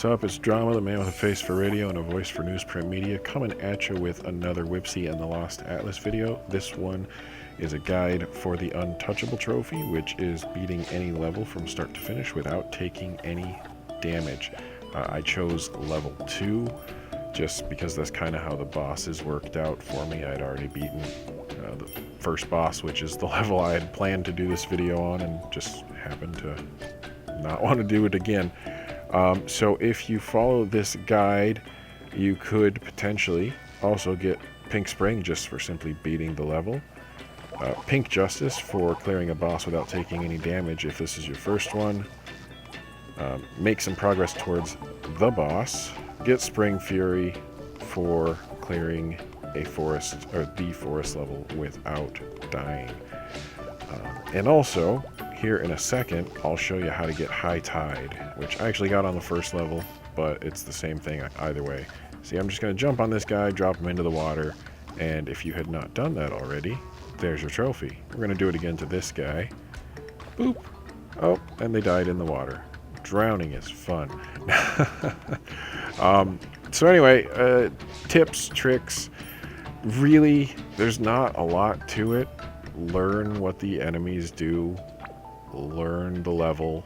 What's up? It's Drama, the man with a face for radio and a voice for newsprint media, coming at you with another Whipseey and the Lost Atlas video. This one is a guide for the Untouchable trophy, which is beating any level from start to finish without taking any damage. I chose level 2 just because that's kind of how the bosses worked out for me. I'd already beaten the first boss, which is the level I had planned to do this video on, and just happened to not want to do it again. So if you follow this guide, you could potentially also get Pink Spring just for simply beating the level. Pink Justice for clearing a boss without taking any damage if this is your first one. Make some progress towards the boss. Get Spring Fury for clearing a forest or the forest level without dying. And also, here in a second, I'll show you how to get High Tide, which I actually got on the first level, but it's the same thing either way. See, I'm just going to jump on this guy, drop him into the water, and if you had not done that already, there's your trophy. We're going to do it again to this guy. Boop. Oh, and they died in the water. Drowning is fun. So anyway, tips, tricks. Really, there's not a lot to it. Learn what the enemies do. Learn the level.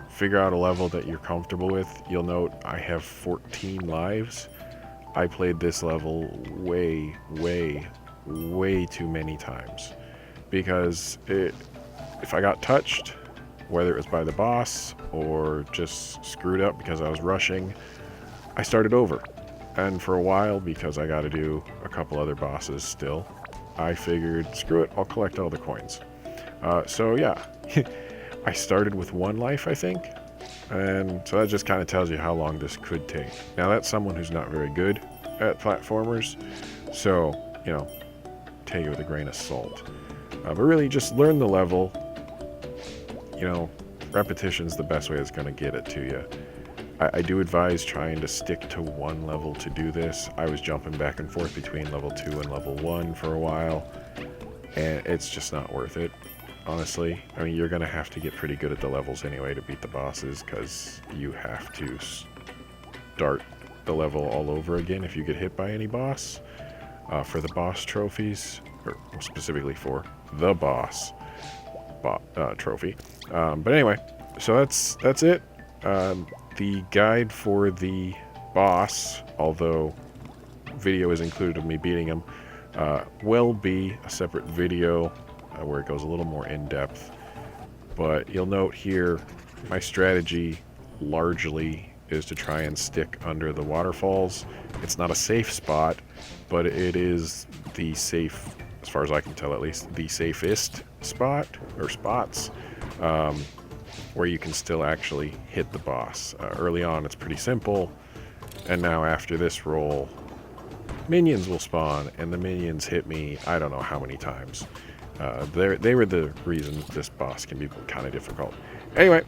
Figure out a level that you're comfortable with. You'll note I have 14 lives. I played this level way too many times. Because if I got touched, whether it was by the boss or just screwed up because I was rushing, I started over. And for a while, because I got to do a couple other bosses still, I figured, screw it, I'll collect all the coins. So yeah, I started with 1 life, I think. And so that just kind of tells you how long this could take. Now that's someone who's not very good at platformers. So, you know, take it with a grain of salt. But really just learn the level. You know, repetition's the best way it's going to get it to you. I do advise trying to stick to 1 level to do this. I was jumping back and forth between level 2 and level 1 for a while, and it's just not worth it, honestly. I mean, you're going to have to get pretty good at the levels anyway to beat the bosses, because you have to start the level all over again if you get hit by any boss. For the boss trophies, or specifically for the boss trophy. But anyway, so that's it. The guide for the boss, although video is included of me beating him, will be a separate video where it goes a little more in depth. But you'll note here, my strategy largely is to try and stick under the waterfalls. It's not a safe spot, but it is the safe, as far as I can tell at least, the safest spot, or spots, where you can still actually hit the boss. Early on it's pretty simple, and now after this roll, minions will spawn, and the minions hit me I don't know how many times. They were the reason this boss can be kind of difficult. Anyway,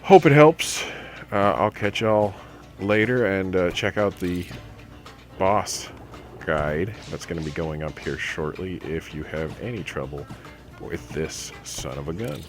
hope it helps. I'll catch y'all later, and check out the boss guide that's going to be going up here shortly if you have any trouble with this son of a gun.